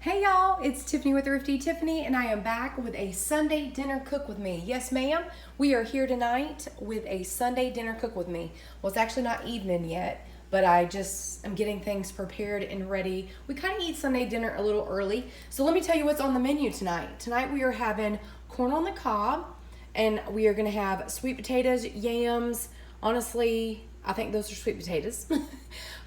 Hey y'all, it's Tiffany with Thrifty Tiffany, and I am back with a Sunday dinner cook with me. Yes, ma'am, we are here tonight with a Sunday dinner cook with me. Well, it's actually not evening yet, but I just am getting things prepared and ready. We kind of eat Sunday dinner a little early, so let me tell you what's on the menu tonight. Tonight we are having corn on the cob, and we are going to have sweet potatoes, yams. Honestly, I think those are sweet potatoes.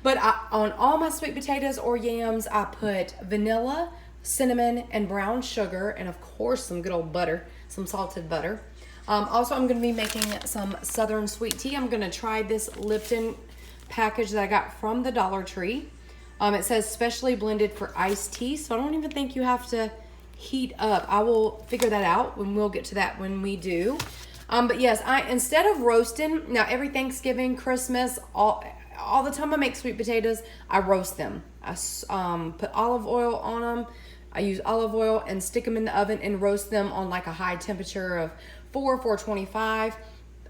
But on all my sweet potatoes or yams, I put vanilla, cinnamon, and brown sugar, and of course some good old butter, some salted butter. Also, I'm going to be making some Southern sweet tea. I'm going to try this Lipton package that I got from the Dollar Tree. It says specially blended for iced tea, so I don't even think you have to heat up. I will figure that out, and we'll get to that when we do. But yes, instead of roasting, now every Thanksgiving, Christmas, all the time I make sweet potatoes, I roast them. I put olive oil on them. I use olive oil and stick them in the oven and roast them on like a high temperature of 425.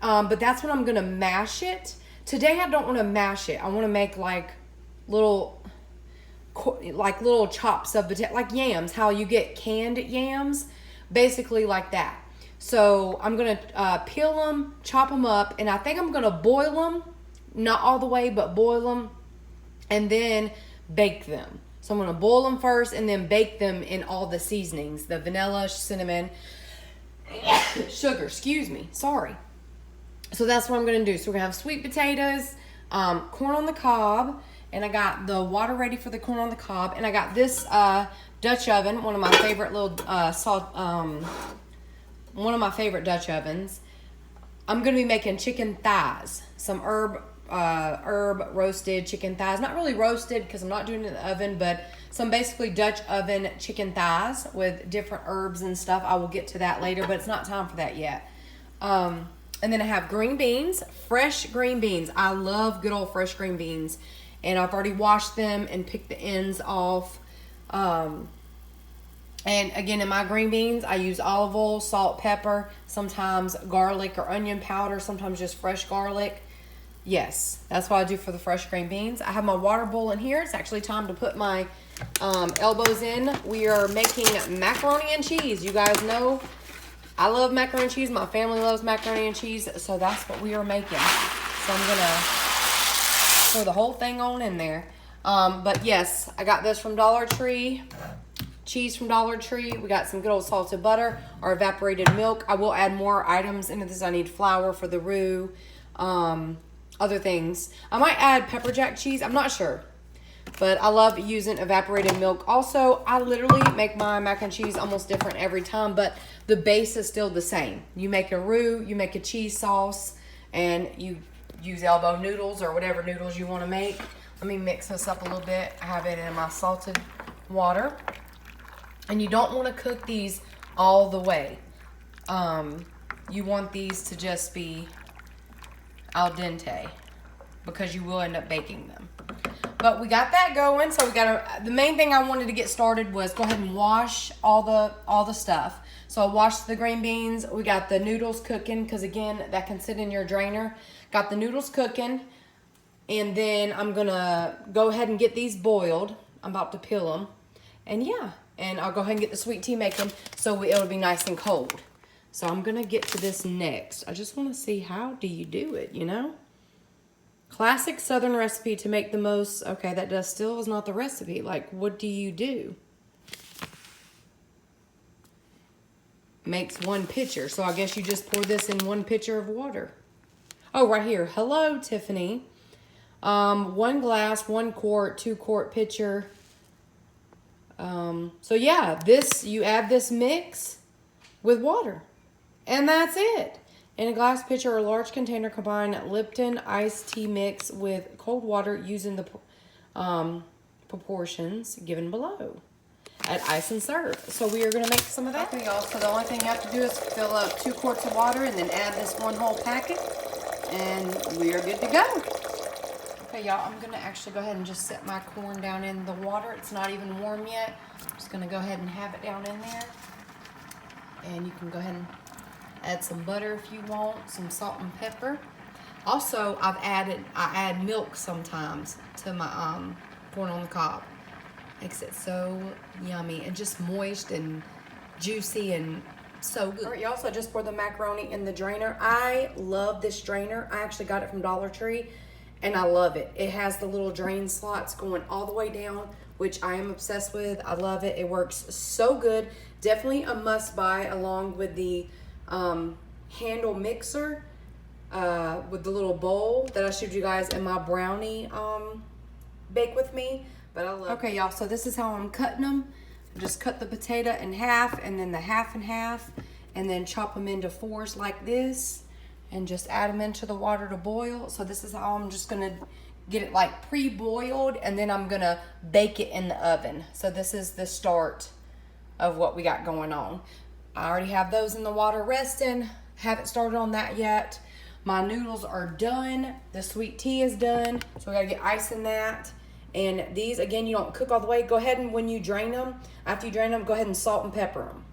But that's when I'm going to mash it. Today I don't want to mash it. I want to make like little chops of potato, like yams, how you get canned yams, basically like that. So I'm going to peel them, chop them up, and I think I'm going to boil them. Not all the way, but boil them and then bake them. So I'm going to boil them first and then bake them in all the seasonings. The vanilla, cinnamon, sugar, sorry. So that's what I'm going to do. So we're going to have sweet potatoes, corn on the cob, and I got the water ready for the corn on the cob. And I got this Dutch oven, one of my favorite one of my favorite Dutch ovens. I'm going to be making chicken thighs, some herb roasted chicken thighs. Not really roasted because I'm not doing it in the oven, but some basically Dutch oven chicken thighs with different herbs and stuff. I will get to that later, but it's not time for that yet. And then I have green beans, fresh green beans. I love good old fresh green beans. And I've already washed them and picked the ends off. And again, in my green beans, I use olive oil, salt, pepper, sometimes garlic or onion powder, sometimes just fresh garlic. Yes, that's what I do for the fresh green beans. I have my water bowl in here. It's actually time to put my elbows in. We are making macaroni and cheese. You guys know I love macaroni and cheese. My family loves macaroni and cheese, so that's what we are making. So I'm going to throw the whole thing on in there. But yes, I got this from Dollar Tree. Cheese from Dollar Tree. We got some good old salted butter or evaporated milk. I will add more items into this. I need flour for the roux, other things. I might add pepper jack cheese. I'm not sure, but I love using evaporated milk. Also, I literally make my mac and cheese almost different every time, but the base is still the same. You make a roux, you make a cheese sauce, and you use elbow noodles or whatever noodles you want to make. Let me mix this up a little bit. I have it in my salted water. And you don't want to cook these all the way. You want these to just be al dente because you will end up baking them. But we got that going. So the main thing I wanted to get started was go ahead and wash all the stuff. So I washed the green beans. We got the noodles cooking because again, that can sit in your drainer. Got the noodles cooking. And then I'm going to go ahead and get these boiled. I'm about to peel them. And yeah. And I'll go ahead and get the sweet tea making so it'll be nice and cold. So I'm going to get to this next. I just want to see how do you do it, you know? Classic Southern recipe to make the most. Okay, that still is not the recipe. Like, what do you do? Makes one pitcher. So I guess you just pour this in one pitcher of water. Oh, right here. Hello, Tiffany. 1 glass, 1 quart, 2 quart pitcher. So yeah, you add this mix with water and that's it. In a glass pitcher or large container, combine Lipton iced tea mix with cold water using the proportions given below. Add ice and serve. So we are going to make some of that. Okay, y'all. So the only thing you have to do is fill up 2 quarts of water and then add this 1 whole packet and we are good to go. Okay, y'all, I'm going to actually go ahead and just set my corn down in the water. It's not even warm yet. I'm just going to go ahead and have it down in there. And you can go ahead and add some butter if you want, some salt and pepper. Also, I add milk sometimes to my corn on the cob. Makes it so yummy and just moist and juicy and so good. All right, y'all, so I just poured the macaroni in the drainer. I love this drainer. I actually got it from Dollar Tree, and I love it. It has the little drain slots going all the way down, which I am obsessed with. I love it. It works so good. Definitely a must buy, along with the handle mixer with the little bowl that I showed you guys in my brownie bake with me. But I love it. Okay, y'all, so this is how I'm cutting them. Just cut the potato in half, and then the half in half, and then chop them into fours like this, and just add them into the water to boil. So this is how I'm just gonna get it like pre-boiled, and then I'm gonna bake it in the oven. So this is the start of what we got going on. I already have those in the water resting. Haven't started on that yet. My noodles are done. The sweet tea is done. So we gotta get ice in that. And these, again, you don't cook all the way. Go ahead and when you drain them, after you drain them, go ahead and salt and pepper them.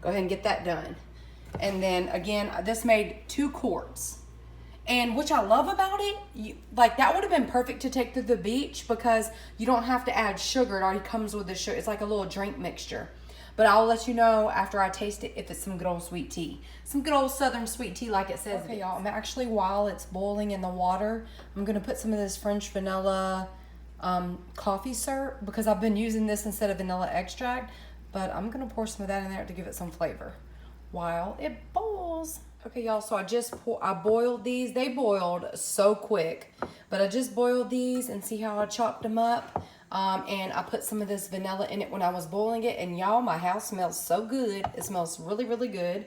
Go ahead and get that done. And then again, this made 2 quarts. And which I love about it, like that would have been perfect to take to the beach because you don't have to add sugar. It already comes with the sugar. It's like a little drink mixture. But I'll let you know after I taste it if it's some good old sweet tea. Some good old southern sweet tea like it says. Okay, y'all, I'm actually, while it's boiling in the water, I'm gonna put some of this French vanilla coffee syrup because I've been using this instead of vanilla extract, but I'm gonna pour some of that in there to give it some flavor while it boils. Okay, y'all, so I boiled these. They boiled so quick, but I just boiled these and see how I chopped them up. And I put some of this vanilla in it when I was boiling it, and y'all, my house smells so good. It smells really, really good.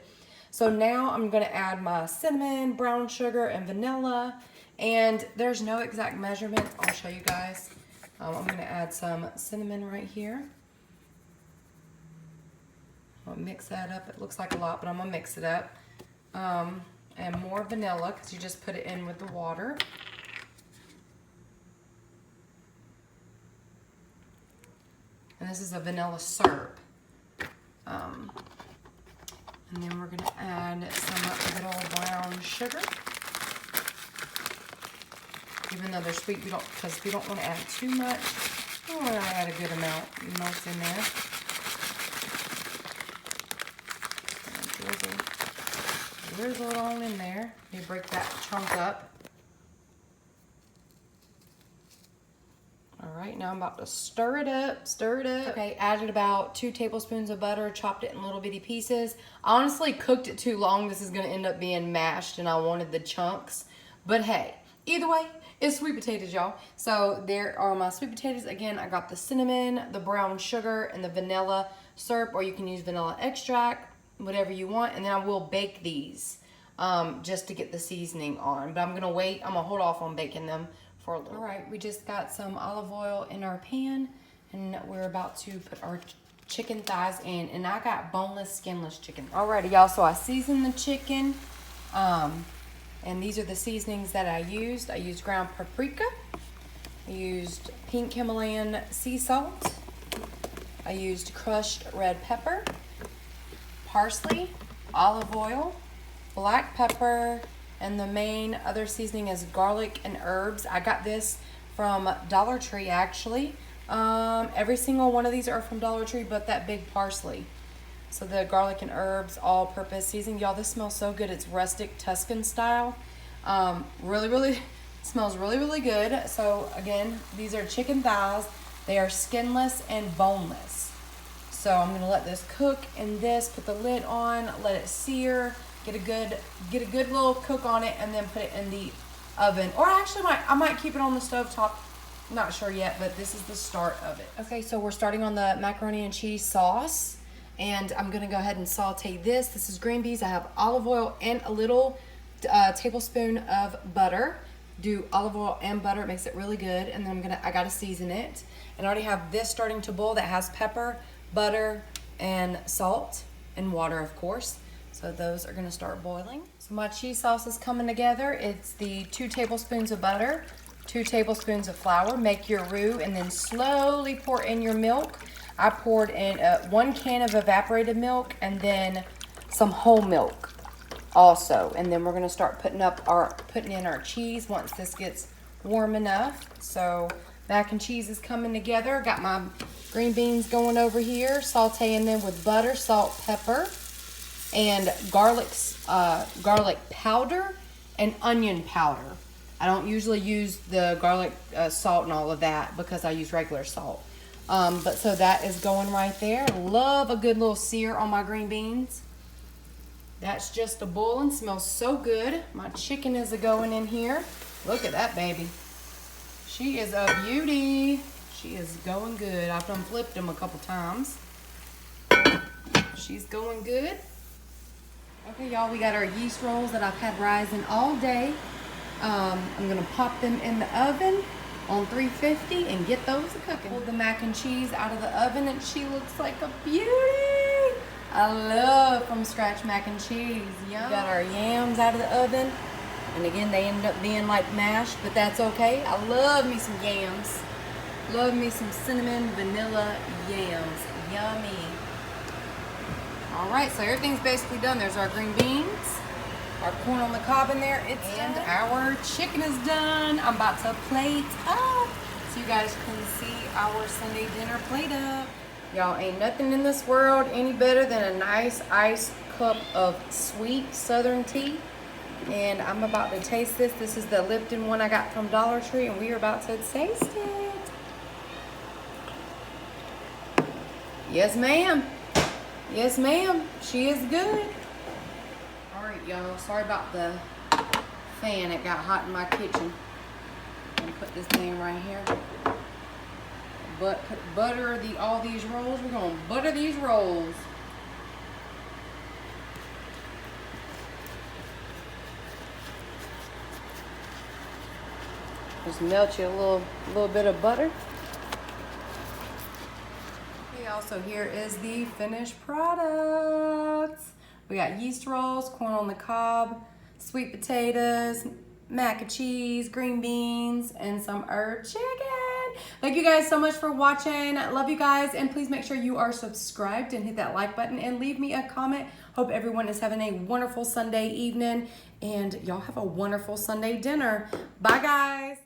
So now I'm gonna add my cinnamon, brown sugar, and vanilla, and there's no exact measurement. I'll show you guys. I'm gonna add some cinnamon right here. I'll mix that up. It looks like a lot, but I'm gonna mix it up. And more vanilla, because you just put it in with the water. And this is a vanilla syrup. And then we're gonna add some of the good old brown sugar. Even though they're sweet, because we don't want to add too much. We want to add a good amount. Most in there. Drizzle it all in there. You break that chunk up. All right, now I'm about to stir it up, Okay, added about 2 tablespoons of butter, chopped it in little bitty pieces. I honestly cooked it too long. This is gonna end up being mashed and I wanted the chunks. But hey, either way, it's sweet potatoes, y'all. So there are my sweet potatoes. Again, I got the cinnamon, the brown sugar, and the vanilla syrup, or you can use vanilla extract, whatever you want. And then I will bake these just to get the seasoning on. But I'm gonna wait, I'm gonna hold off on baking them for a little. All right, we just got some olive oil in our pan, and we're about to put our chicken thighs in. And I got boneless, skinless chicken. Alrighty, y'all, so I seasoned the chicken. And these are the seasonings that I used. I used ground paprika. I used pink Himalayan sea salt. I used crushed red pepper, parsley, olive oil, black pepper, and the main other seasoning is garlic and herbs. I got this from Dollar Tree, actually. Every single one of these are from Dollar Tree, but that big parsley. So the garlic and herbs, all-purpose seasoning. Y'all, this smells so good. It's rustic Tuscan style. Really smells really, really good. So again, these are chicken thighs. They are skinless and boneless. So I'm gonna let this cook in this, put the lid on, let it sear, get a good little cook on it, and then put it in the oven. Or actually I might keep it on the stove top. Not sure yet, but this is the start of it. Okay, so we're starting on the macaroni and cheese sauce. And I'm gonna go ahead and saute this. This is green beans. I have olive oil and a little tablespoon of butter. Do olive oil and butter, it makes it really good. And then I gotta season it. And I already have this starting to boil that has pepper, butter, and salt, and water, of course. So those are gonna start boiling. So my cheese sauce is coming together. It's the 2 tablespoons of butter, 2 tablespoons of flour. Make your roux and then slowly pour in your milk. I poured in 1 can of evaporated milk and then some whole milk also. And then we're gonna start putting in our cheese once this gets warm enough. So mac and cheese is coming together. Got my Green beans going over here, sauteing them with butter, salt, pepper, and garlic powder and onion powder. I don't usually use the garlic salt and all of that because I use regular salt. But so that is going right there. Love a good little sear on my green beans. That's just a boiling, smells so good. My chicken is going in here. Look at that baby. She is a beauty. She is going good. I've done flipped them a couple times. She's going good. Okay, y'all, we got our yeast rolls that I've had rising all day. I'm gonna pop them in the oven on 350 and get those cooking. Pulled the mac and cheese out of the oven and she looks like a beauty. I love from scratch mac and cheese. Yum. We got our yams out of the oven. And again, they end up being like mashed, but that's okay. I love me some yams. Love me some cinnamon vanilla yams. Yummy. All right, so everything's basically done. There's our green beans, our corn on the cob in there. It's done. Our chicken is done. I'm about to plate up so you guys can see our Sunday dinner plate up. Y'all, ain't nothing in this world any better than a nice iced cup of sweet Southern tea. And I'm about to taste this. This is the Lipton one I got from Dollar Tree, and we are about to taste it. Yes, ma'am. Yes, ma'am. She is good. All right, y'all. Sorry about the fan. It got hot in my kitchen. I'm gonna put this thing right here. Butter all these rolls. We're gonna butter these rolls. Just melt you a little bit of butter. Okay, also here is the finished products. We got yeast rolls, corn on the cob, sweet potatoes, mac and cheese, green beans, and some herb chicken. Thank you guys so much for watching. Love you guys, and please make sure you are subscribed and hit that like button and leave me a comment. Hope everyone is having a wonderful Sunday evening, and y'all have a wonderful Sunday dinner. Bye, guys.